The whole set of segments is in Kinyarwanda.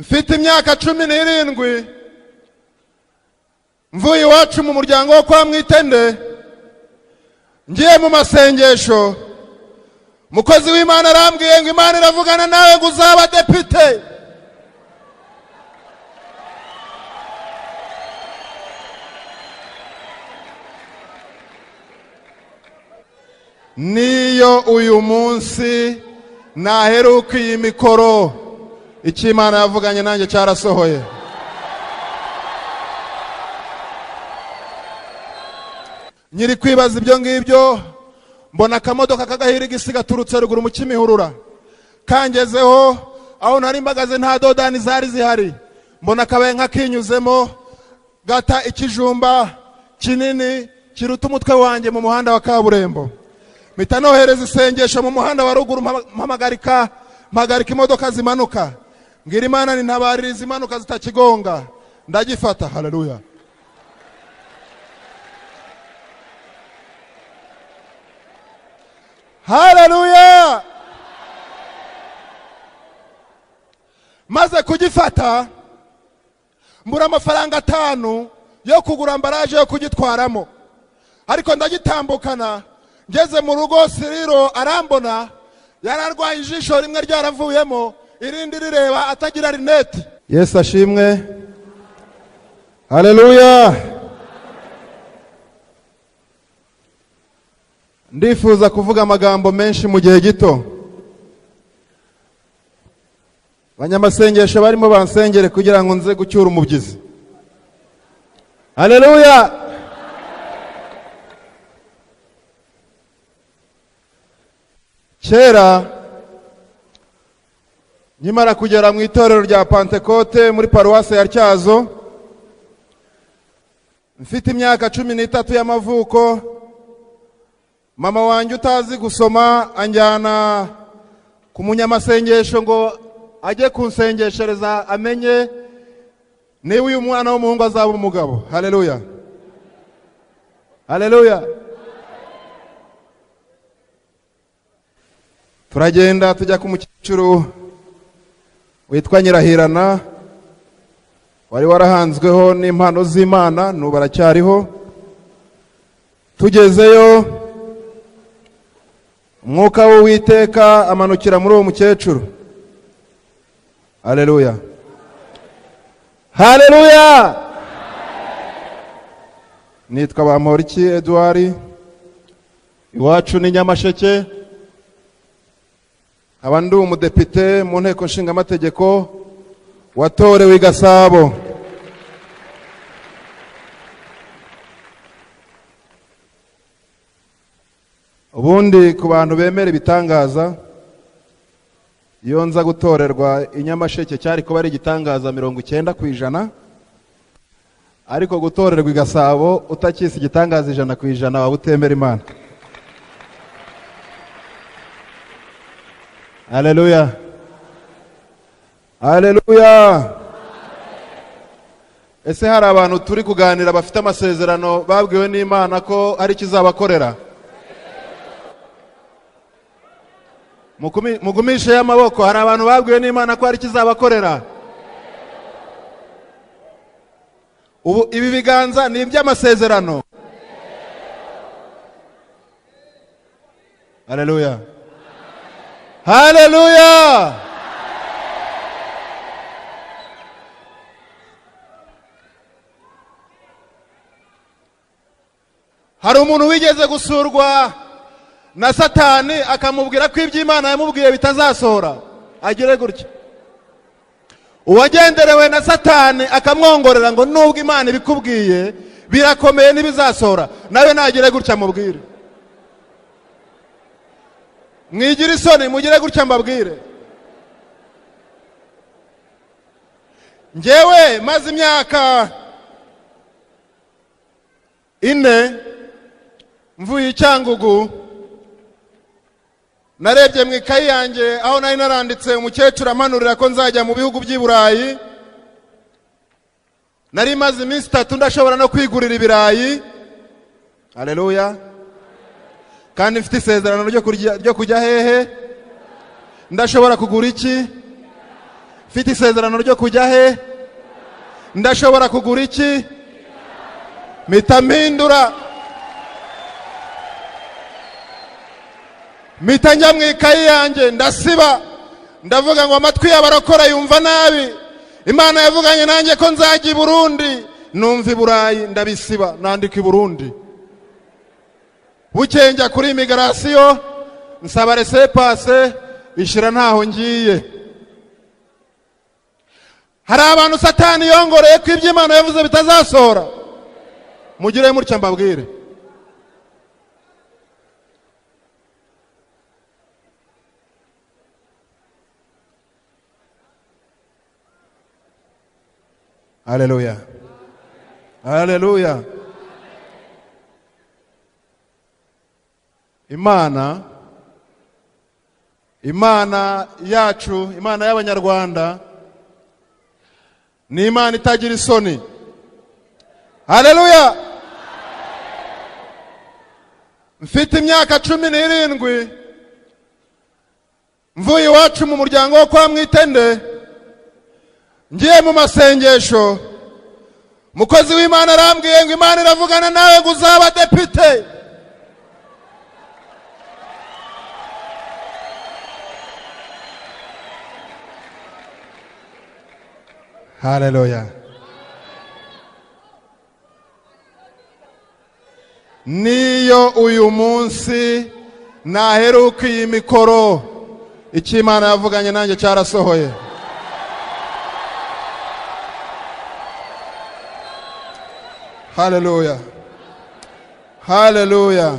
mfite imyaka 17 mvuye iwacu mu muryango wo kwa Mwitende ngiye mu masengesho mukozi w'Imana arambwiye ngo Imana iravugana nawe ngo uzaba depite. Niyo uyu munsi naheruka iyi mikoro icyo Imana yavuganye nanjye cyarasohoye. Nyiri kwibaza ibyo ngibyo mbona akamodoka kagahira igisiga turutse ruguru mu Kimihurura kangezeho aho nari mbagaze nta dodani zari zihari, mbona kabaye nkakinyuzemo gata ikijumba kinini kiruta umutwe wanjye mu muhanda wa kaburimbo. Mpita nohereza isengesho mu muhanda wa ruguru mpagarika imodoka zimanuka, mbwira Imana nintabaririza imanuka zitakigonga, ndagifata. Haleluya. Haleluya. Maze kugifata mbura amafaranga 5 yo kugura ambaraje yo kugitwaramo, ariko ndagitambukana. Ngeze mu rugo Siriro arambona, yararwaye ijisho rimwe ryaravuyemo irindi rireba atagira rinete. Yesu ashimwe. Haleluya. Ndifuza kuvuga amagambo menshi mu gihe gito. Banyamasengesho barimo bansengere kugira ngo nze gucyura umubyizi. Haleluya. Kera nyimara kugera mu itorero rya Pentecote muri paruwase ya Tyazo, mfite imyaka 13 y'amavuko, mama wanjye utazi gusoma anjyana ku munyamasengesho ngo ajye kunsengeshereza amenye niba uyu mwana w'umuhungu azaba umugabo. Haleluya. Haleluya. Turagenda tujya ku mukecuru witwa Nyirahirana, wari warahanzweho n'impano z'Imana, n'ubu aracyariho. Tugezeyo umwuka w'Uwiteka amanukira muri uwo mukecuru. Haleluya. Haleluya. Nitwa Bamporiki Edouard, iwacu ni Nyamasheke, abandi umudepite mu nteko nshinga amategeko watorewe i Gasabo. Ubundi ku bantu bemera ibitangaza, iyo nza gutorerwa i Nyamasheke cyari kuba ari igitangaza 90%, ariko gutorerwa i Gasabo utakisi igitangaza 100% waba utemera Imana. Haleluya. Haleluya. Ese hari abantu turi kuganira bafite amasezerano babwiwe n'Imana ko ari kizabakorera? Mugumishe y'amaboko. Hari abantu babwiwe n'Imana ko ari kizabakorera? Ubu ibi biganza ni iby'amasezerano. Haleluya. Haleluya. Hari umuntu wigeze gusurwa na Satani akamubwira ko iby'Imana yamubwiye bitazasohora, agire gutya. Uwagenderewe na Satani akamwongorera ngo nubwo Imana ibikubwiye birakomeye n'ibizasohora, nawe nagire gutya mubwire. Mwigira isoni mugire gutya mbabwire. Njyewe maze imyaka 4 mvuye i Cyangugu, narebye mu ikayi yanjye aho nari naranditse umukecuru amanurira ko nzajya mu bihugu by'i Burayi. Nari maze iminsi 3 ndashobora no kwigurira ibirayi. Haleluya. Kandi mfite isezerano ryo kujya hehe? Ndashobora kugura iki? mfite isezerano ryo kujya he? Ndashobora kugura iki? Mpita mpindura, mpita njya mu ikayi yanjye ndasiba, ndavuga ngo amatwi y'abarokora yumva nabi, Imana yavuganye nanjye ko nzajya i Burundi, numva i Burayi ndabisiba nandika i Burundi. Bukeye njya kuri immigration nsaba laissez-passer, bishira ntaho ngiye. Hari abantu Satani yongoreye ko ibyo Imana yavuze bitazasohora. Mugire mutya mbabwire, haleluya, haleluya. Imana yacu, Imana y'Abanyarwanda ni Imana itagira isoni. Haleluya. Mfite imyaka 17 mvuye iwacu mu muryango wo kwa Mwitende, ngiye mu masengesho, mukozi w'Imana arambwiye ngo Imana iravugana nawe ngo uzaba depite. Haleluya. Niyo uyu munsi naheruka iyi mikoro, icyo Imana yavuganye nanjye cyarasohoye. Haleluya, haleluya.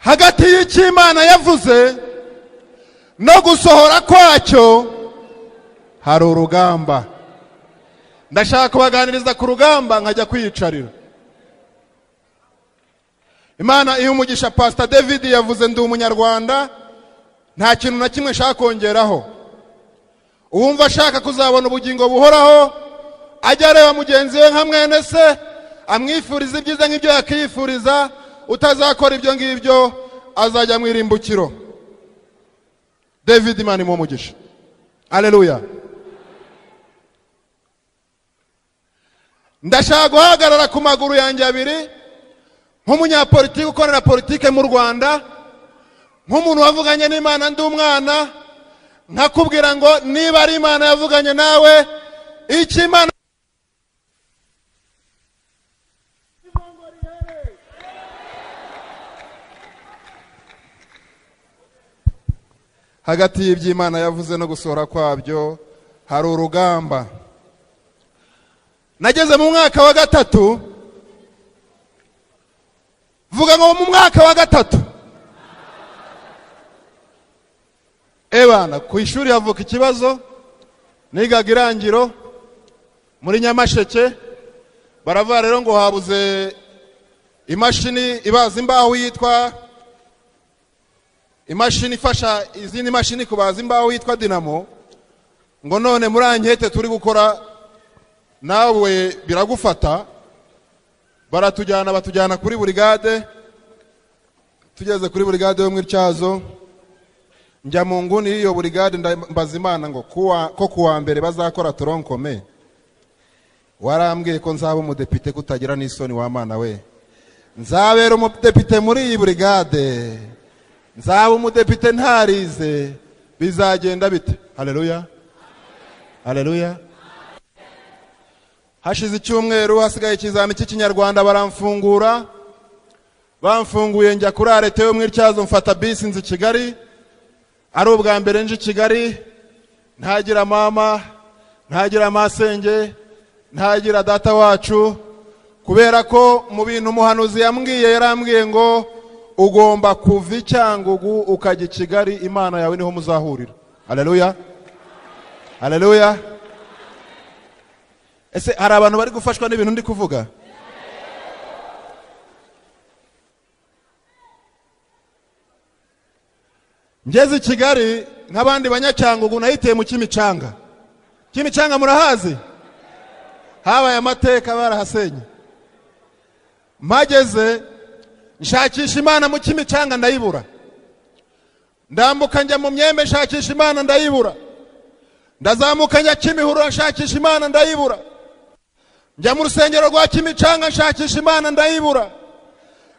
Hagati y'icyo Imana yavuze no gusohora kwacyo hari urugamba. Ndashaka kubaganiriza ku rugamba nkajya kwiyicarira. Imana iyo umugisha Pastor David yavuze ndi umunyarwanda, nta kintu na kimwe nshaka kongeraho. Uwumva ashaka kuzabona ubugingo buhoraho, ajya areba mugenzi we nka mwene se, amwifuriza ibyiza nk'ibyo yakifuriza, utazakora ibyo ngibyo azajya mu irimbukiro. David Imana imumugisha. Haleluya. Ndashaka guhagarara ku maguru yanjye abiri nk'umunyapolitiki ukorera politike mu Rwanda, nk'umuntu wavuganye n'Imana ndi umwana, nkakubwira ngo niba ari Imana yavuganye nawe, iki Imana hagati y'iby'Imana yavuze no gusohora kwabyo hari urugamba. Nageze mu mwaka wa 3, vuga ngo mu mwaka wa 3, ebana ku ishuri yavuka ikibazo, nigaga Irangiro muri Nyamasheke, baravuga rero ngo habuze imashini ibaza imbaho yitwa, imashini ifasha izindi mashini kubaza imbaho yitwa Dinamo, ngo none muri ankete turi gukora nawe biragufata. Batujyana kuri burigade. Tugeze kuri burigade yo mw'Ityazo, njya mu nguni y'iyo burigade mbaza Imana ngo kuwa mbere bazakora toronkome. Warambwiye ko nzaba umudepite kutagira n'isoni wa Mana we. Nzabera umudepite muri iyi burigade, nzaba umudepite ntarize, bizagenda bite? Haleluya, haleluya. Hashize icyumweru hasigaye ikizami cy'Ikinyarwanda, baramfungura. Bamfunguye njya kuri arete yo mw'Ityazo, mfata bisi nzi Kigali. Ari ubwa mbere nje Kigali, ntagira mama, ntagira masenge, ntagira data wacu, kubera ko mu bintu umuhanuzi yambwiye, yarambwiye ngo ugomba kuva Cyangugu ukajya Kigali, Imana yawe niho muzahurira. Haleluya, haleluya. Ese hari abantu bari gufashwa n'ibintu ndi kuvuga? Ngeze Kigali nk'abandi banyacyangugu, nahiteye mu Kimicanga. Kimicanga murahazi? Habaye amateka, barahasenye. Mageze nshakisha Imana mu Kimicanga ndayibura. ndambuka njya mu Myembe nshakisha Imana ndayibura, ndazamuka njya Kimihurura nshakisha Imana ndayibura, njya mu rusengero rwa Kimicanga nshakisha Imana ndayibura,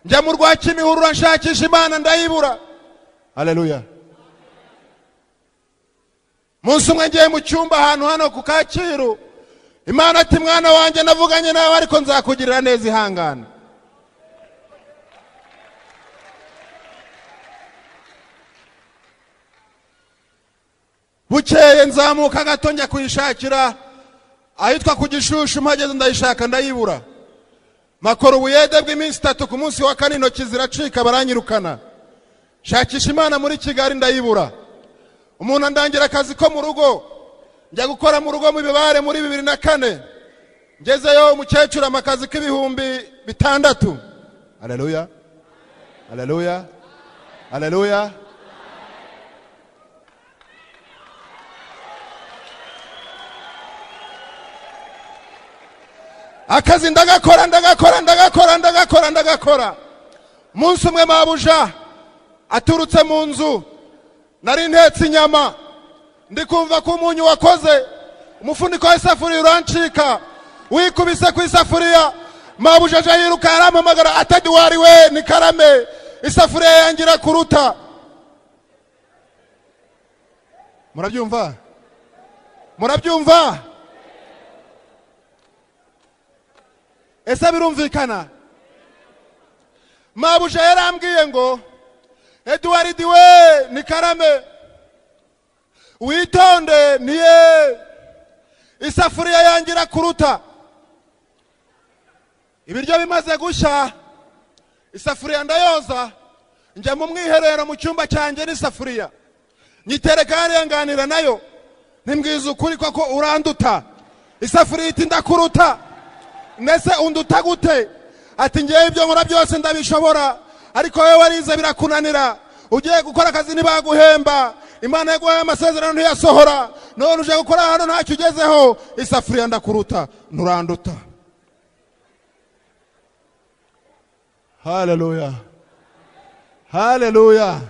njya mu rwa Kimihurura nshakisha Imana ndayibura. Haleluya. Munsi umwe ngiye mu cyumba ahantu hano ku Kacyiru, Imana ati mwana wanjye navuganye nawe ariko nzakugirira neza, ihangana. Bukeye nzamuka gato njya kuyishakira ahitwa ku Gishushu, mpageze ndayishaka ndayibura. Makora ubuyede bw'iminsi 3, ku munsi wa kane intoki ziracika baranyirukana. Shakisha Imana muri Kigali ndayibura. Umuntu andangira akazi ko mu rugo, njya gukora mu rugo mu Bibare muri 2004. Ngezeyo umukecuru amakazi k'ibihumbi 6. Haleluya, haleluya, haleluya. Akazi ndagakora. Munsi umwe mabuja aturutse mu nzu, nari ntetse inyama, ndikumva ko umunyu wakoze, umufuniko w'isafuriya urancika, wikubise ku isafuriya. Mabuja aje yiruka arampamagara, atadi wari we ni Karame, isafuriya yangira kuruta. Murabyumva? Murabyumva? Ese birumvikana? Mabuja yarambwiye ngo Edward we ni Karame, witonde niye isafuriya yangira kuruta. Ibiryo bimaze gushya, isafuriya ndayoza, njya mu mwiherero mu cyumba cyanjye n'isafuriya, nyitereka yanganira nayo, nimbwiza ukuri koko uranduta. Isafuriya iti ndakuruta. Nese unduta gute? Ati ngiye ibyo nkora byose ndabishobora, ariko wewe warize birakunanira, ugiye gukora akazi nibaguhemba, Imana yaguhaye amasezerano ntiyasohora, none uje gukora hano ntacyo ugezeho. Isafuriya ndakuruta, nturanduta. Haleluya, haleluya.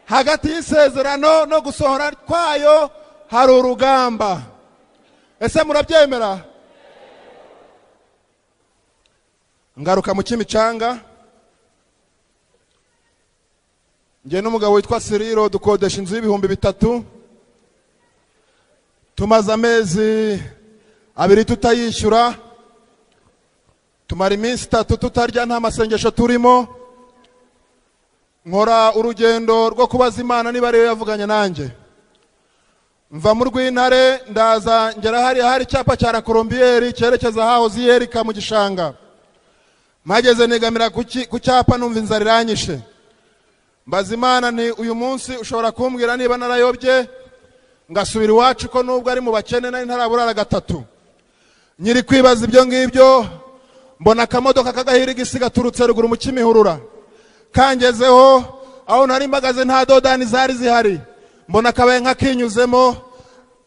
Hagati y'isezerano no gusohora kwayo hari urugamba. Ese murabyemera? Ngaruka mu Kimicanga, ngiye n'umugabo witwa Siriro, dukodesha inzu y'ibihumbi 3. Tumaze amezi 2 tutayishyura, tumara iminsi 3 tutarya, nta masengesho turimo. Nkora urugendo rwo kubaza Imana niba ariyo yavuganye nanjye. Mva mu Rwintare ndaza ngera hari icyapa cya Rakorombieri cyerekeza hahoze Yerika mu gishanga. Mageze negamira ku cyapa, numva inzara iranyishe. Mbaza Imana ni uyu munsi ushobora kumbwira niba narayobye ngasubira iwacu, ko nubwo ari mu bakene nari ntaraburara 3. Nyiri kwibaza ibyo ngibyo, mbona akamodoka kagahira igisiga turutse ruguru mu Kimihurura, kangezeho aho nari mbagaze nta dodani zari zihari. Mbona kabaye nkakinyuzemo,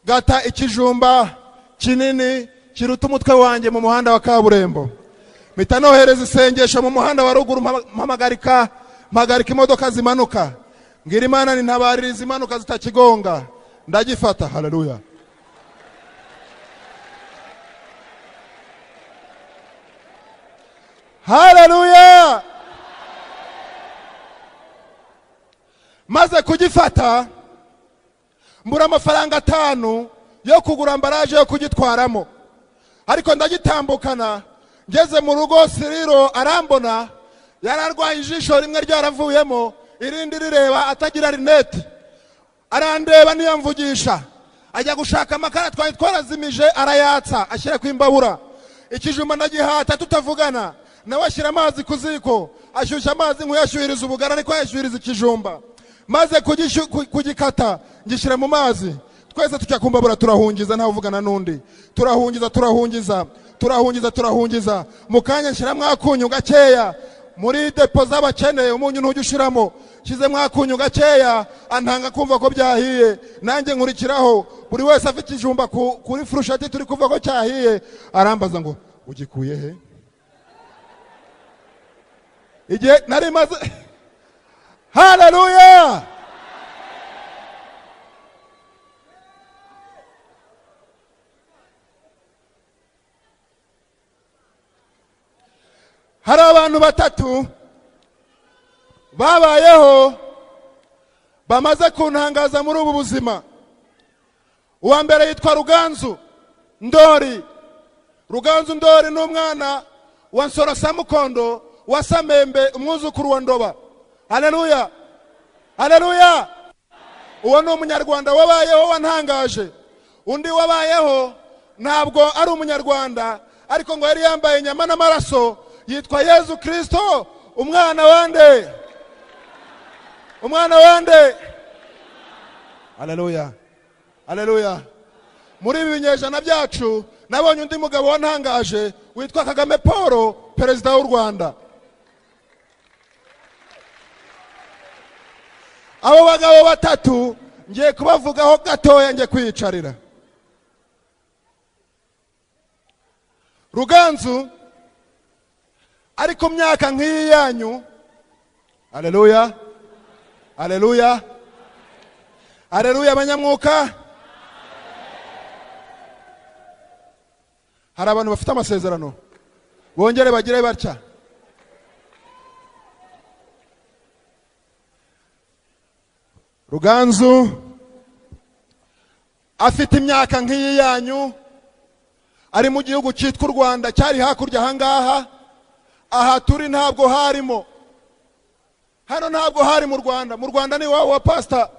gata ikijumba kinini kiruta umutwe wanjye mu muhanda wa kaburimbo. Mpita nohereza isengesho mu muhanda wa ruguru, mpagarika imodoka zimanuka, mbwira Imana ni ntabaririza imanuka zitakigonga, ndagifata. Haleluya. Haleluya. Maze kugifata, mbura amafaranga 5 yo kugura ambaraje yo kugitwaramo, ariko ndagitambukana. Ngeze mu rugo, Siriro arambona, yararwaye ijisho rimwe ryaravuyemo, irindi rireba atagira rinete. Arandeba niyamvugisha, ajya gushaka amakara twari twarazimije, arayatsa ashyira ku imbabura. Ikijumba ndagihata tutavugana, nawe ashyira amazi ku ziko, ashyushya amazi nk'uyashyuhiriza ubugara ariko yashyuhiriza ikijumba. Maze kugikata ngishyira mu mazi, twese tujya ku mbabura turahungiza, nta uvugana n'undi. Turahungiza. Mukanya nshyira mwakunyu gakeya, muri depo z'abakene umunyu ntujya ushiramo. Shize mwakunyu gakeya, antanga kumva ko byahiye, nanjye nkurikiraho. Buri wese afite ikijumba kuri furushati, turi kuva ko cyahiye. Arambaza ngo ugikuye he? Igihe nari maze. Haleluya. hari abantu batatu babayeho bamaze kuntangaza muri ubu buzima. Uwa mbere yitwa Ruganzu Ndori. Ruganzu Ndori ni umwana wa Nsoro Samukondo wa Samembe, umwuzukuru wa Ndoba. Haleluya, haleluya. Uwo ni umunyarwanda wabayeho wantangaje. Undi wabayeho ntabwo ari umunyarwanda, ariko ngo yari yambaye inyama n'amaraso, yitwa Yesu Kristo, umwana wande, umwana wande. Haleluya, haleluya. Muri ibi binyejana byacu nabonye undi mugabo wantangaje witwa Kagame Paul, perezida w'u Rwanda. Abo bagabo batatu ngiye kubavugaho gatoya, ngiye kwiyicarira. Ruganzu ari ku myaka nk'iyi yanyu. Haleluya, haleluya, haleluya abanyamwuka. Hari abantu bafite amasezerano bongere bagire batya. Ruganzu afite imyaka nk'iyi yanyu, ari mu gihugu cyitwa u Rwanda, cyari hakurya ahangaha. Aha turi ntabwo harimo, hano ntabwo hari mu Rwanda. Mu Rwanda ni wawe wa pastor,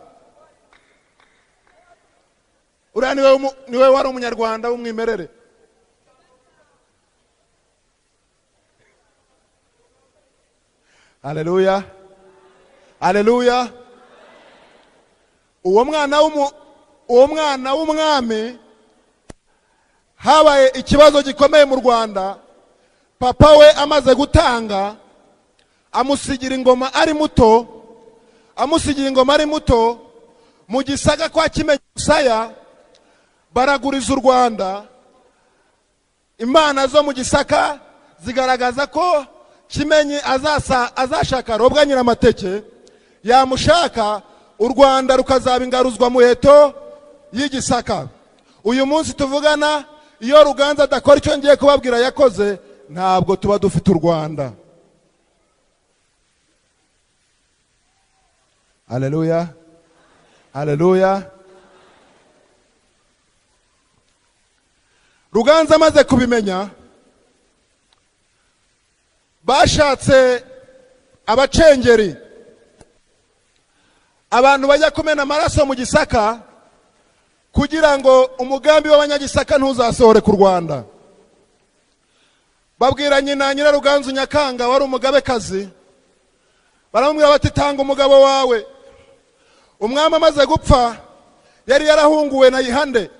uriya niwe wari umunyarwanda w'umwimerere. Haleluya, haleluya. Uwo mwana w'umwami habaye ikibazo gikomeye mu Rwanda. Papa we amaze gutanga, amusigira ingoma ari muto, mu Gisaga kwa Kimenyi Musaya baraguriza u Rwanda. Imana zo mu Gisaka zigaragaza ko Kimenyi azashaka Robwa Nyiramateke, yamushaka u Rwanda rukazaba ingaruzwa muheto y'Igisaka. Uyu munsi tuvugana, iyo Ruganzu adakora icyo ngiye kubabwira yakoze, ntabwo tuba dufite u Rwanda. Haleluya, haleluya. Ruganzu amaze kubimenya, bashatse abacengeri, abantu bajya kumena amaraso mu Gisaka kugira ngo umugambi w'abanyagisaka ntuzasohore ku Rwanda. Babwira nyina Nyiraruganzu Nyakanga wari umugabekazi, baramubwira bati tanga umugabo wawe. Umwami amaze gupfa yari yarahunguwe na Yihande.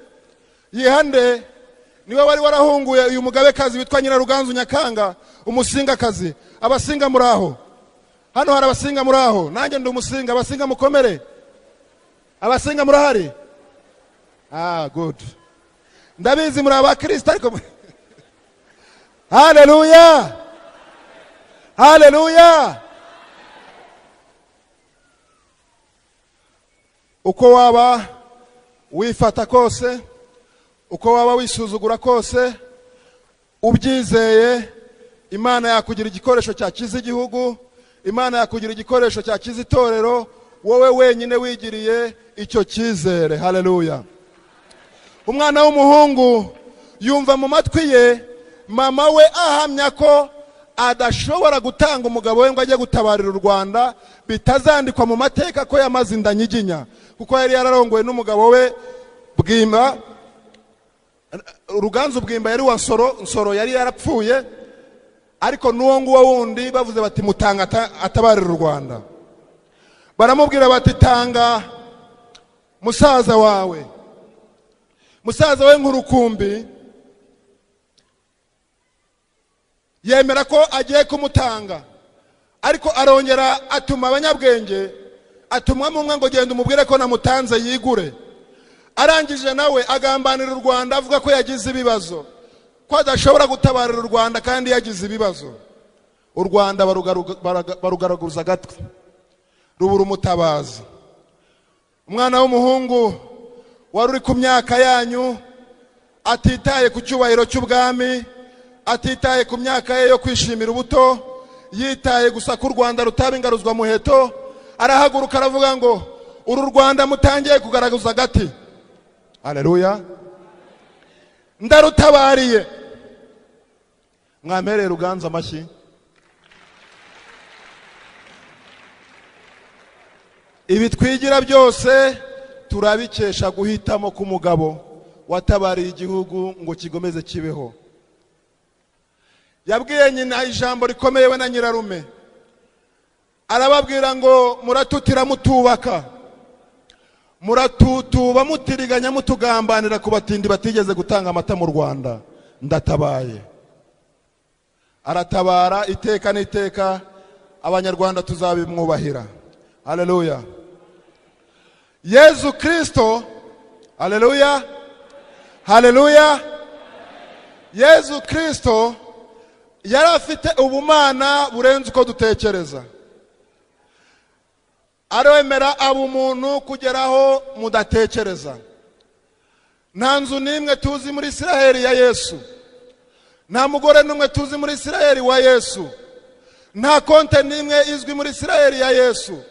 Yihande niwe wari warahunguye uyu mugabekazi witwa Nyiraruganzu Nyakanga, umusingakazi. Abasinga muraho, hano hari abasinga muraho, nanjye ndi umusinga. Abasinga mukomere, abasinga murahari. Good. Ndabizi muri abakristo ariko haleluya, haleluya. Uko waba wifata kose, uko waba wisuzugura kose, ubyizeye, Imana yakugira igikoresho cyakiza igihugu, Imana yakugira igikoresho cyakiza itorero, wowe wenyine wigiriye icyo cyizere. Haleluya. Umwana w'umuhungu yumva mu matwi ye mama we ahamya ko adashobora gutanga umugabo we ngo ajye gutabarira u Rwanda, bitazandikwa mu mateka ko yamaze inda nyiginya, kuko yari yararongowe n'umugabo we Bwimba. Ruganzu Bwimba yari wa Nsoro yari yarapfuye, ariko n'uwo nguwo wundi bavuze bati mutanga atabarira u Rwanda. Baramubwira bati tanga musaza wawe. Musaza we Nkurukumbi yemera ko agiye kumutanga, ariko arongera atuma abanyabwenge, atumwa mu mwe ngo genda umubwire ko namutanze yigure. Arangije nawe agambanira u Rwanda, avuga ko yagize ibibazo, ko adashobora gutabarira u Rwanda kandi yagize ibibazo. U Rwanda barugaraguza agatwe, rubura umutabazi. Umwana w'umuhungu wari uri ku myaka yanyu, atitaye ku cyubahiro cy'ubwami, atitaye ku myaka ye yo kwishimira ubuto, yitaye gusa ku Rwanda rutaba ingaruzwa muheto, arahaguruka aravuga ngo uru Rwanda mutangiye kugaragaza gati. Haleluya. Ndarutabariye. Mwamere Ruganza amashyi. Ibi twigira byose turabikesha guhitamo ku mugabo watabariye igihugu ngo kigomeze kibeho. Yabwiye nyina ijambo rikomeye we na nyirarume, arababwira ngo muratutira mutubaka, muratutuba mutiriganya mutugambanira ku batindi batigeze gutanga amata mu Rwanda. Ndatabaye. Aratabara iteka n'iteka, abanyarwanda tuzabimwubahira. Haleluya. Yesu Kristo, haleluya, haleluya. Yesu Kristo yari afite ubumana burenze uko dutekereza. Aremera abo umuntu kugeraho mudatekereza. Nta nzu nimwe tuzi muri Isiraheli ya Yesu, nta mugore numwe tuzi muri Isiraheli wa Yesu, nta konte nimwe izwi muri Isiraheli ya Yesu,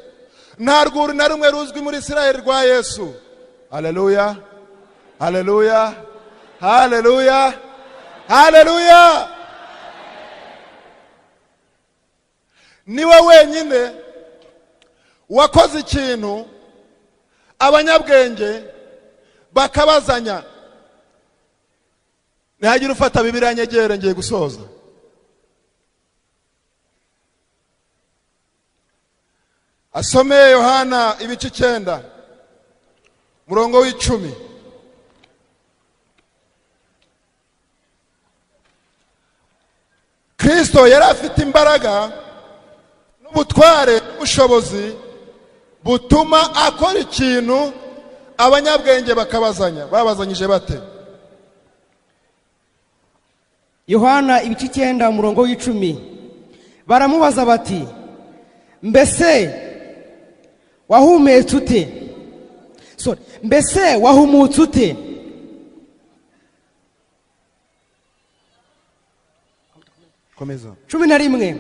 nta rwuri na rumwe ruzwi muri Isiraheli rwa Yesu. Haleluya, haleluya, haleluya, haleluya. Niwe wenyine wakoze ikintu abanyabwenge bakabazanya. Ntihagira ufata Bibiliya nyegere ngiye gusoza. Asome Yohana ibice 9 murongo w'10. Kristo yari afite imbaraga n'ubutware n'ubushobozi butuma akora ikintu abanyabwenge bakabazanya. Babazanyije bate? Yohana ibice 9 murongo w'10. Baramubaza bati, mbese wahumetse ute? Mbese wahumutse ute? Komeza. 11.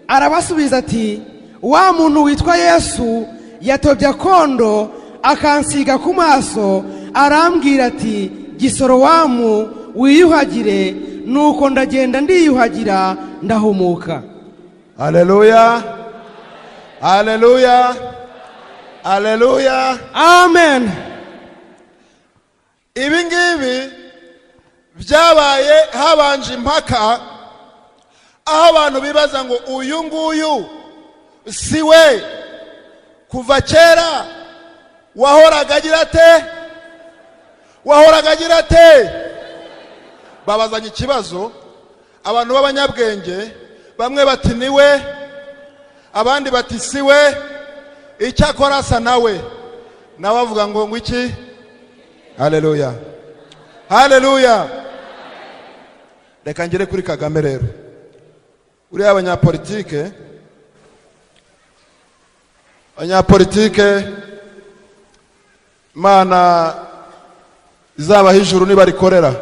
Arabasubiza ati, wa muntu witwa Yesu yatobye akondo akansiga ku maso, arambwira ati, Gisorowamu wiyuhagire, nuko ndagenda ndiyuhagira ndahumuka. Haleluya, haleluya, haleluya, amen. Ibi ngibi byabaye habanje impaka, aho abantu bibaza ngo uyu nguyu siwe kuva kera wahoraga agira ate, wahoraga agira ate. Babazanye ikibazo abantu b'abanyabwenge, bamwe bati niwe, abandi bati siwe, icyakora asa nawe. Nawe avuga ngo iki? Haleluya, haleluya. Reka ngere kuri Kagame rero. Uriya abanyapolitike Imana izabaha ijuru nibarikorera,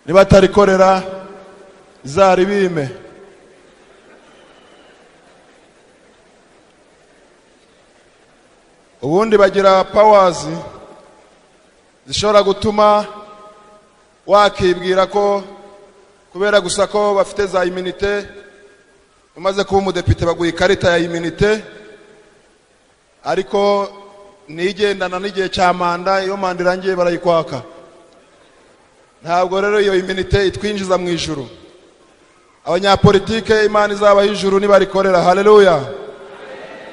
nibatarikorera izaribime. Ubundi bagira powers zishobora gutuma wakibwira ko kubera gusa ko bafite za immunité, umaze kuba umudepite baguha ikarita ya immunité, ariko nigendana n'igihe cya manda, iyo manda irangiye barayikwaka. Ntabwo rero iyo immunité itwinjiza mu ijuru. Abanyapolitike Imana izabaha ijuru nibarikorera. Haleluya,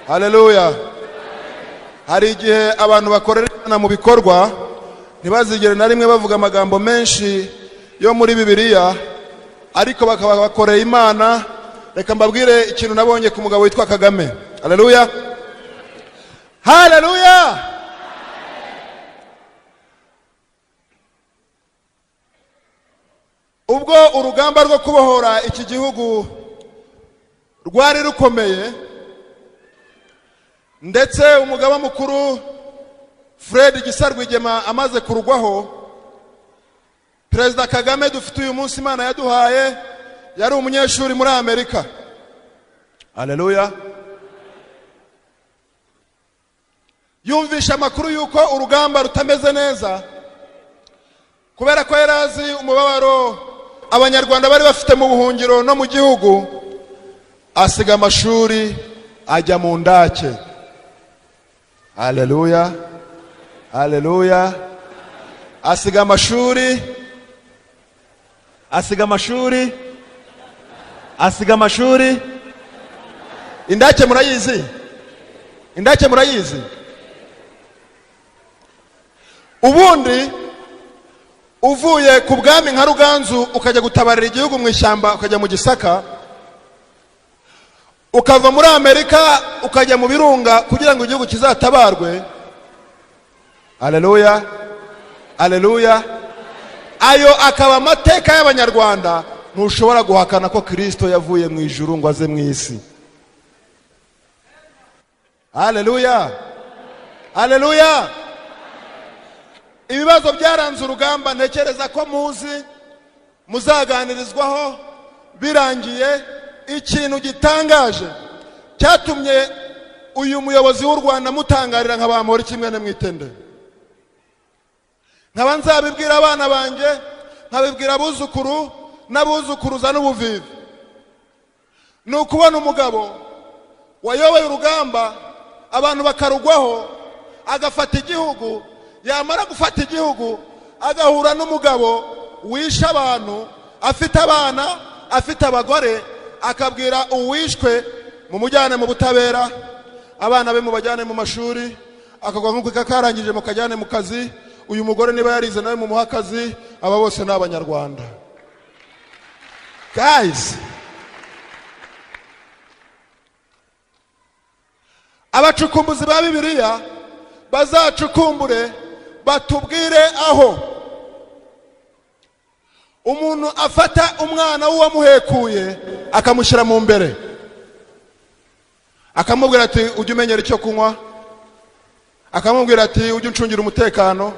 haleluya. Hari igihe abantu bakorera Imana mu bikorwa ntibazigere na rimwe bavuga amagambo menshi yo muri Bibiliya, ariko bakaba bakoreye Imana. Reka mbabwire ikintu nabonye ku mugabo witwa Kagame. Haleluya, haleluya. Ubwo urugamba rwo kubohora iki gihugu rwari rukomeye, ndetse umugaba mukuru Fred Gisa Rwigema amaze kurugwaho, Perezida Kagame dufite uyu munsi Imana yaduhaye yari umunyeshuri muri Amerika. Haleluya. Yumvisha amakuru yuko urugamba rutameze neza, kubera ko yarazi umubabaro abanyarwanda bari bafite mu buhungiro no mu gihugu. Asiga amashuri ajya mu ndake. Haleluya. Haleluya. Asiga amashuri. Indake murayizi? Indake murayizi? Ubundi uvuye ku bwami nka Ruganzu ukajya gutabarira igihugu mu ishyamba, ukajya mu Gisaka, ukava muri Amerika ukajya mu birunga kugira ngo igihugu kizatabarwe. Haleluya. Haleluya. Ayo akaba amateka y'abanyarwanda. Ntushobora guhakana ko Kristo yavuye mu ijuru ngo aze mu isi. Haleluya. Haleluya. Ibibazo byaranze urugamba, ntekereza ko muzi, muzaganirizwaho birangiye. Ikintu gitangaje cyatumye uyu muyobozi w'u Rwanda mutangarira nka Bamporiki kimwe ne Mwitende. Nkaba nzabibwira abana banjye, nkabibwira abuzukuru n'abuzukuruza n'ubuvivi. Ni ukubona umugabo wayoboye urugamba, abantu bakarugwaho, agafata igihugu, yamara gufata igihugu agahura n'umugabo wisha abantu, afite abana, afite abagore, akabwira uwishwe mu mujyane mu butabera, abana be mu bajyane mu mashuri, akagwa nk'uko kakarangije mu kajyane mu kazi. Uyu mugore niba yarize nawe mu muhakazi. Aba bose ni abanyarwanda. Guys, abacukumbuzi ba Bibiliya bazacukumbure batubwire aho umuntu afata umwana w'uwamuhekuye akamushyira mu mbere, akamubwira ati ujye umenyera icyo kunywa, akamubwira ati ujye uncungira umutekano,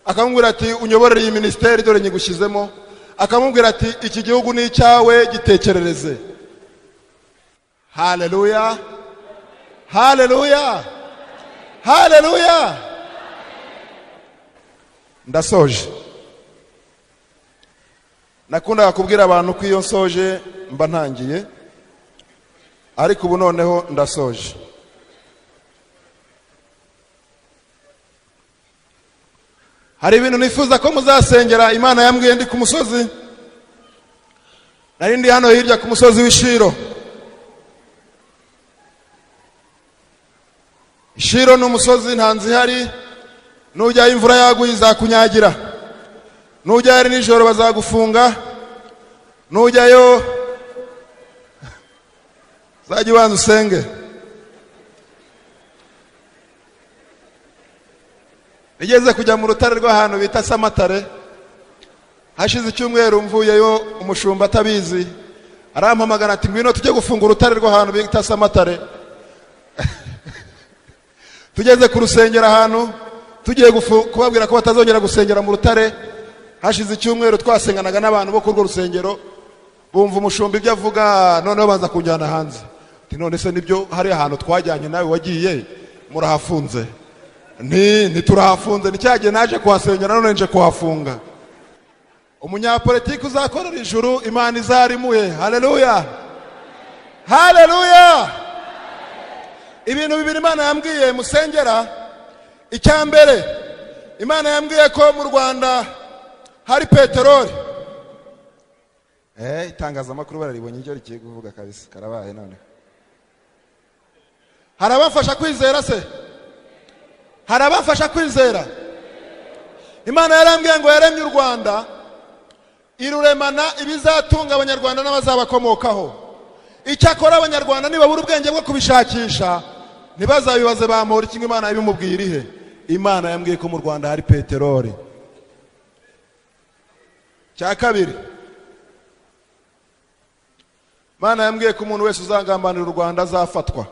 akamubwira ati unyoborere iyi ministeri dore nyigushyizemo, akamubwira ati iki gihugu ni icyawe gitekerereze. Haleluya. Haleluya. Haleluya. Ndasoje. Nakundaga kubwira abantu ko iyo nsoje mba ntangiye, ariko ubu noneho ndasoje. Hari ibintu nifuza ko muzasengera. Imana yambwiye ndi ku musozi, nari ndi hano hirya ku musozi w'Ishiro. Ishiro ni umusozi nta nzu ihari, nujyayo imvura yaguye izakunyagira, nujyayo nijoro bazagufunga, nujyayo uzajya ubanza usenge. Nigeze kujya mu rutare rw'ahantu bita Samatare, hashize icyumweru mvuyeyo, umushumba atabizi arampamagara ati ngwino tujye gufunga urutare rw'ahantu bita Samatare. Tugeze ku rusengero ahantu, tugiye kubabwira ko batazongera gusengera mu rutare. Hashize icyumweru twasenganaga n'abantu bo ku rwo rusengero, bumva umushumba ibyo avuga, noneho baza kunjyana hanze. Ati none se nibyo hari ahantu twajyanye nawe wagiye murahafunze? Ntiturahafunze, nicyagiye naje kuhasengera none nje kuhafunga. Umunyapolitiki uzakorera ijuru Imana izarimuhe. Haleluya. Haleluya. Ibintu bibiri Imana yambwiye musengera. Icyambere, Imana yambwiye ko mu Rwanda hari peteroli. Itangazamakuru bararibonye ibyo rigiye kuvuga kabisa, karabaye none. Harabafasha kwizera se? Harabafasha kwizera? Imana yarambwiye ngo yaremye u Rwanda, iruremana ibizatunga abanyarwanda n'abazabakomokaho. Icyakora abanyarwanda nibabura ubwenge bwo kubishakisha, ntibazabibaze Bamporiki ngo Imana yabimubwira ihe. Imana yambwiye ko mu Rwanda hari peteroli. Cya kabiri, Imana yambwiye ko umuntu wese uzangambanira u Rwanda azafatwa.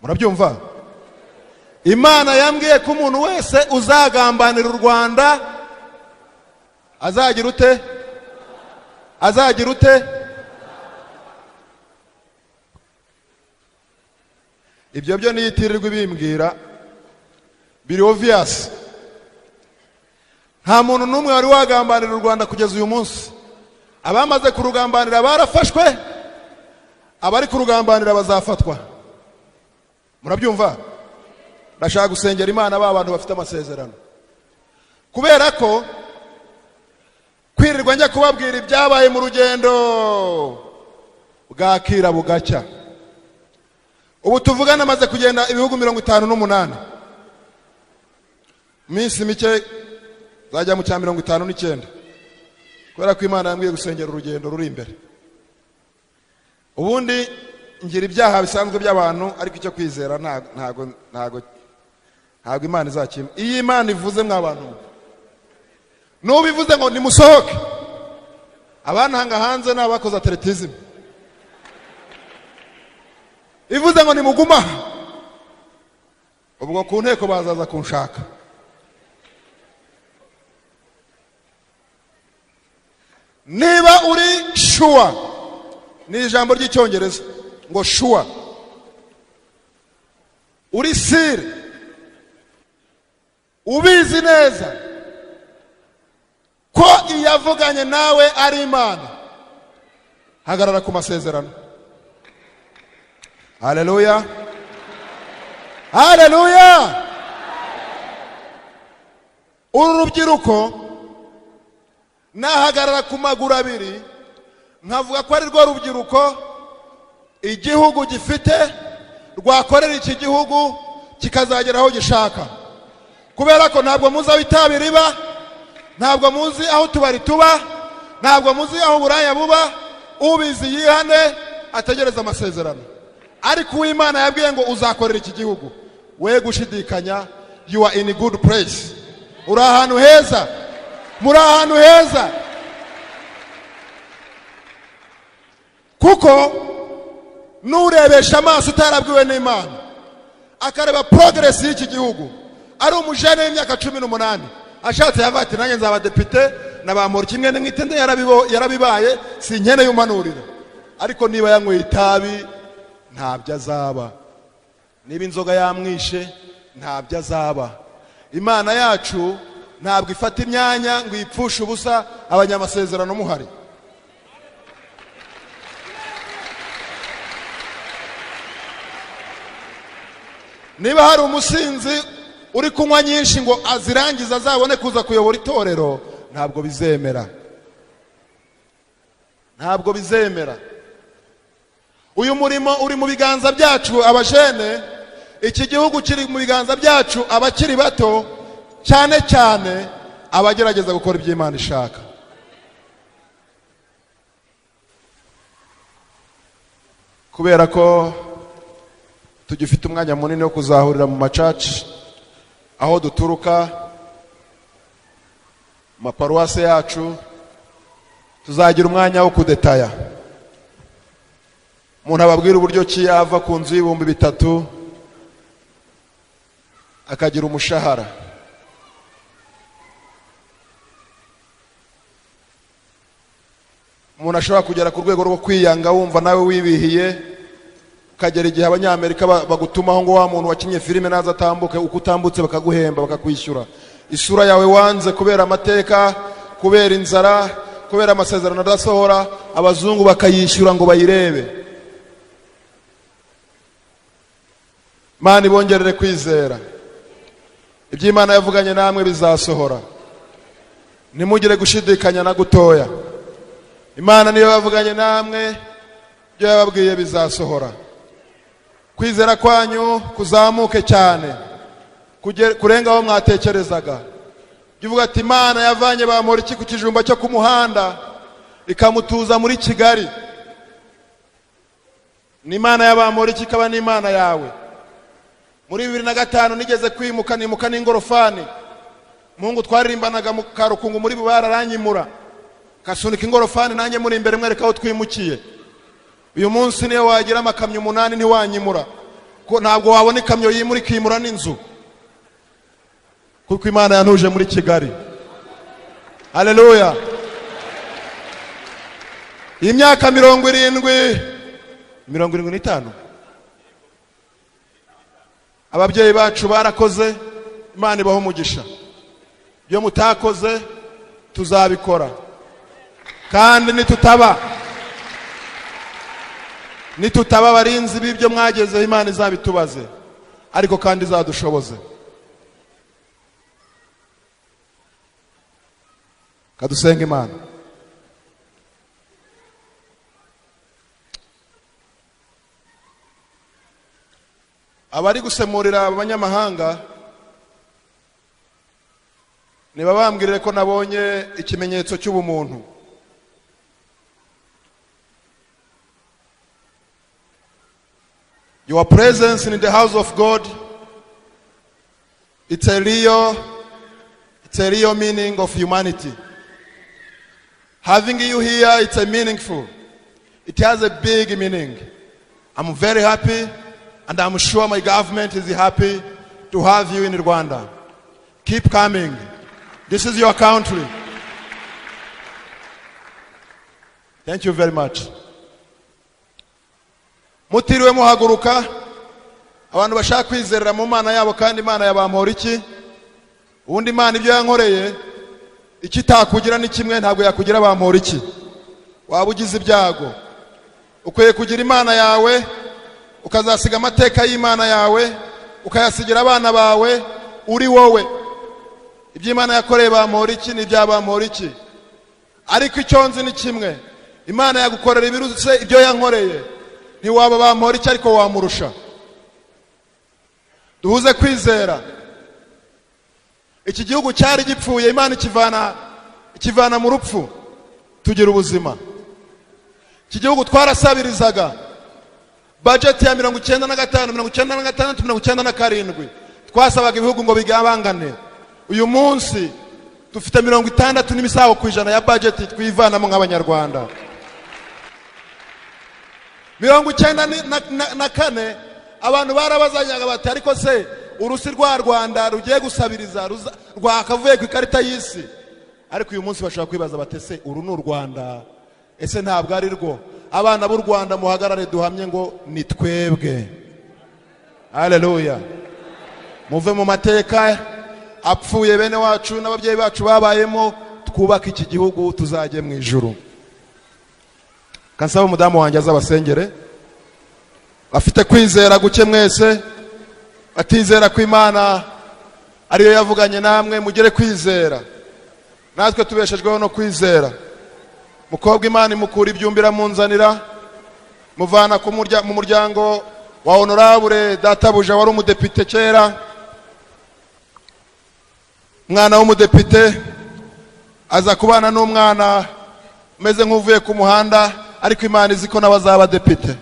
Murabyumva? Imana yambwiye ko umuntu wese uzagambanira u Rwanda azagira ute? azagira ute? Ibyo byo niyitirirwa ibimbwira biri obvious. Nta muntu n'umwe wari wagambanira u Rwanda kugeza uyu munsi. Abamaze kurugambanira barafashwe, abari kurugambanira bazafatwa. Murabyumva? Ndashaka gusengera Imana abantu bafite amasezerano, kubera ko kwirirwa njya kubabwira ibyabaye mu rugendo bwakira bugacya. Ubu tuvugana amaze kugenda ibihugu 58, minsi mike zajya mu cya 59, kubera ko Imana yambwiye gusengera urugendo ruri imbere. Ubundi ngira ibyaha bisanzwe by'abantu, ariko icyo kwizera ntago Imana izakima. Iyi Imana ivuze mw'abantu, nubivuze ngo nimusohoke, abananga hanze n'abakoze atletism, ivuze ngo nimuguma, ubwo ku nteko bazaza kunshaka. Niba uri sure, ni ijambo ry'icyongereza ngo sure, uri sire, ubizi neza ko iyavuganye nawe ari Imana, hagarara ku masezerano. Haleluya, haleluya. Uru rubyiruko nahagarara ku maguru abiri nkavuga ko ari rwo rubyiruko igihugu gifite rwakorera iki gihugu kikazagera aho gishaka, kubera ko ntabwo muzi aho itabi riba, ntabwo muzi aho tubari tuba, ntabwo muzi aho uburaya buba. Ubizi yihane ategereza amasezerano. Ariko uw'Imana yabwiye ngo uzakorera iki gihugu, we gushidikanya, you are in a good place. Uri ahantu heza, muri ahantu heza, kuko nurebesha amaso utarabwiwe n'Imana akareba progress y'iki gihugu. Ari umujene w'imyaka 18 ashatse yavati nanjye nzaba depite nabamura kimwe n'imwitende yarabibaye, si nkene y'umanurira. Ariko niba yanyweye itabi ntabyo azaba, niba inzoga yamwishe ntabyo azaba. Imana yacu ntabwo ifata imyanya ngo ipfushe ubusa abanyamasezerano muhari. Niba hari umusinzi uri kunywa nyinshi ngo azirangiza azabone kuza kuyobora itorero, ntabwo bizemera, ntabwo bizemera. Uyu murimo uri mu biganza byacu abajene, iki gihugu kiri mu biganza byacu abakiri bato, cyane cyane abagerageza gukora ibyo Imana ishaka. Kubera ko tugifite umwanya munini wo kuzahurira mu macaci aho duturuka, maparuwase yacu, tuzagira umwanya wo kudetaya. Umuntu ababwira uburyo ki yava ku nzu y'ibihumbi 3 akagira umushahara. Umuntu ashobora kugera ku rwego rwo kwiyanga wumva nawe wibihiye, ukagera igihe abanyamerika bagutumaho ngo wa muntu wakinye filime naza atambuke, uko utambutse bakaguhemba bakakwishyura. Isura yawe wanze kubera amateka, kubera inzara, kubera amasezerano adasohora, abazungu bakayishyura ngo bayirebe. Imana ibongerere kwizera, ibyo Imana yavuganye namwe bizasohora, nimugire gushidikanya na gutoya. Imana niyo yavuganye namwe, ibyo yababwiye bizasohora. Kwizera kwanyu kuzamuke cyane, kurenga aho mwatekerezaga. Uvuga ati Imana yavanye Bamporiki ku kijumba cyo ku muhanda ikamutuza muri Kigali. Ni Imana ya Bamporiki ikaba ni Imana yawe. Muri 2005 nigeze kwimuka, nimuka n'ingorofani. Mungu twaririmbanaga mu Karukungu muri bararanyimura, kasunika ingorofani nanjye muri imbere mwereka aho twimukiye. Uyu munsi niyo wagira amakamyo 8 ntiwanyimura, ko ntabwo wabona ikamyo yimura ikimura n'inzu, kuko Imana yantuje muri Kigali. Haleluya. imyaka 75 ababyeyi bacu barakoze, Imana ibaho umugisha. Ibyo mutakoze tuzabikora, kandi nitutaba abarinzi b'ibyo mwagezeho, Imana izabitubaze, ariko kandi izadushoboze. Kadusenga Imana. Abari gusemurira abanyamahanga niba bambwirire ko nabonye ikimenyetso cy'ubumuntu. Your presence in the house of God, it's a real meaning of humanity. Having you here, it's a meaningful. It has a big meaning. I'm very happy, and I'm sure my government is happy to have you in Rwanda. Keep coming. This is your country. Thank you very much. Mutiriwe muhaguruka, abantu bashaka kwizerera mu Mana yabo, kandi Imana yabampora iki? Ubundi Imana ibyo yankoreye, ikitakugira ni kimwe, ntabwo yakugira bampora iki? Waba ugize ibyago, ukwiye kugira Imana yawe, ukazasiga amateka y'Imana yawe, ukayasigira abana bawe uri wowe. Ibyo Imana yakoreye bampora iki ni byabampora iki? Ariko icyo nzi ni kimwe, Imana yagukorera ibirutse ibyo yankoreye. Ntiwaba bampora iki, ariko wamurusha. Duhuze kwizera. Iki gihugu cyari gipfuye, Imana ikivana mu rupfu tugira ubuzima. Iki gihugu twarasabirizaga budget ya 95, 96, 97, twasabaga ibihugu ngo bigabangane. Uyu munsi dufite 60 n'imisago ku ijana ya budget twivanamo nk'abanyarwanda. 94 abantu barabazanyaga bati ariko se urusi rwa Rwanda rugiye gusabiriza rwakavuye ku ikarita y'isi. Ariko uyu munsi bashaka kwibaza batese uru n'u Rwanda, ese ntabwo ari rwo? Abana b'u Rwanda muhagarare duhamye ngo ni twebwe. Haleluya. Muve mu mateka apfuye bene wacu n'ababyeyi bacu babayemo, twubaka iki gihugu tuzajye mu ijuru. Kansaba umudamu wanjye azabasengere. Afite kwizera guke mwese, atizera ko Imana ariyo yavuganye namwe, mugire kwizera. Natwe tubeshejweho no kwizera. Mukobwa Imana imukura ibyumbira munzanira, muvana mu muryango wa honorable databuja wari umudepite kera. Mwana w'umudepite aza kubana n'umwana umeze nk'uvuye ku muhanda, ariko Imana izi ko n'abazaba depite.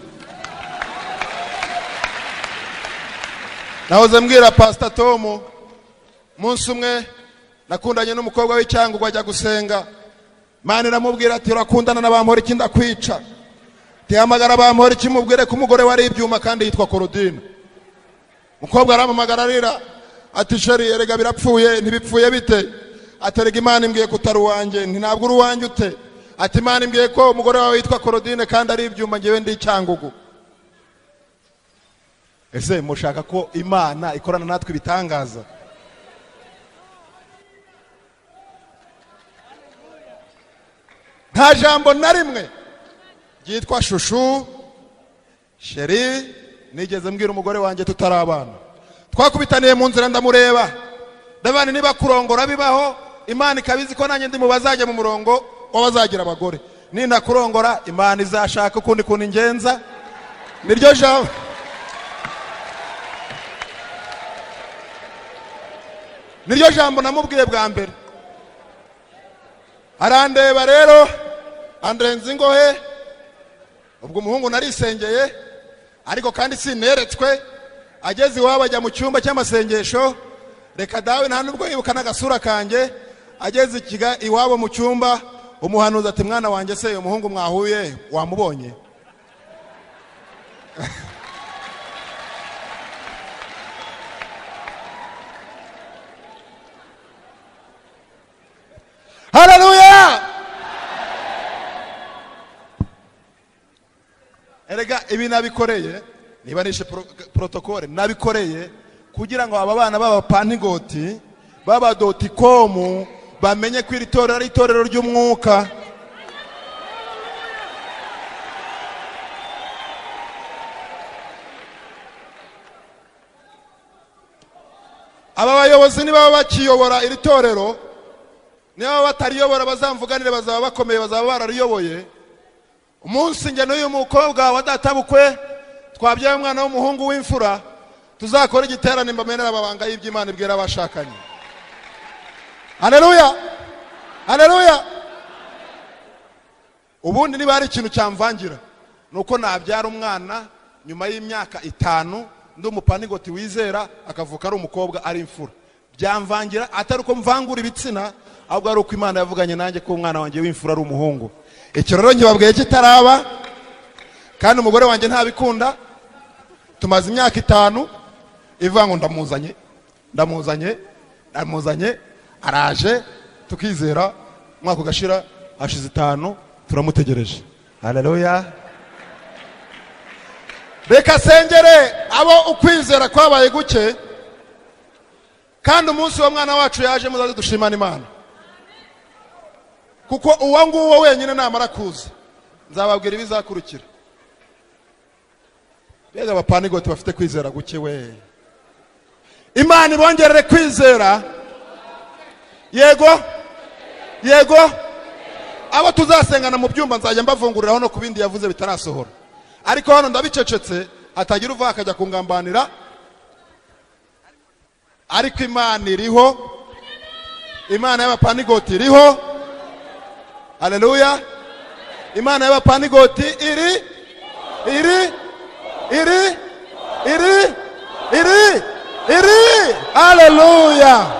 Nahoze mbwira Pastor Tom, munsi umwe nakundanye n'umukobwa w'Icyangugu ajya gusenga. Imana iramubwira ati urakundana n'abampora iki ndakwica. Tihamagara abampora iki mubwire ko umugore wari ibyuma kandi yitwa Korodine. Umukobwa aramamagara arira ati sheri erega birapfuye, ntibipfuye bite? Aterega Imana imbwiye kutari uwanjye. Nti ntabwo uri uwanjye ute? Ati Imana imbwiye ko umugore wawe yitwa Korodine kandi ari ibyuma, ngewe ndi Icyangugu. Ese mushaka ko Imana ikorana natwe ibitangaza? Nta jambo na rimwe ryitwa shushu sheri nigeze mbwira umugore wanjye tutarabana. Twakubitaniye mu nzira ndamureba, ndabana niba kurongora bibaho, Imana ikabizi ko nanjye ndi mu bazajya mu murongo w'abazagira abagore. Nina kurongora Imana izashaka ukundi kuntu ingenza. Niryo jambo. Niryo jambo namubwiye bwa mbere. Arandeba rero andrenze ingohe, ubwo umuhungu narisengeye, ariko kandi sineretswe. Ageze iwabo ajya mu cyumba cy'amasengesho, reka dawe nta nubwo yibuka n'agasura kanjye. Ageze iwabo mu cyumba, umuhanuzi ati mwana wanjye se umuhungu mwahuye wamubonye? Haleluya. ibi nabikoreye niba nishe protokole nabikoreye kugira ngo aba bana b'abapantigoti b'abadoticomu bamenye ko iri torero ari itorero ry'umwuka. Aba bayobozi niba bakiyobora iri torero, niba batariyobora bazamvuganire, bazaba bakomeye, bazaba barariyoboye. Umunsi nge n'uyu mukobwa wa databukwe twabyaye umwana w'umuhungu w'imfura, tuzakora igiterane mbamenera ababanga y'iby'Imana ibwira abashakanye. Haleluya, haleluya. Ubundi niba hari ikintu cyamvangira nuko nabyara umwana nyuma y'imyaka 5 ndi umupanigoti wizera akavuka ari umukobwa ari imfura. Byamvangira atari uko mvangura ibitsina, ahubwo ari uko Imana yavuganye nanjye ko umwana wanjye w'imfura ari umuhungu. Icyo rero nkibabwiye kitaraba, kandi umugore wanjye ntabikunda. Tumaze imyaka 5 ivango ndamuzanye araje tukizera, mwako gashira hashize 5 turamutegereje. Haleluya. Reka sengere abo ukwizera kwabaye guke, kandi umunsi wa mwana wacu yaje muzaze dushimana Imana, kuko uwo nguwo wenyine namara kuza nzababwira ibizakurikira. Bega abapanigoti bafite kwizera guke we, Imana ibongerere kwizera. Yego yego. Abo tuzasengana mu byumba nzajya mbavunguriraho no kubindi yavuze bitarasohora, ariko hano ndabicecetse atagira uva akajya kungambanira. Ariko Imana iriho, Imana y'abapanigoti iriho. Haleluya. Imana y'abapanigoti iri. Haleluya.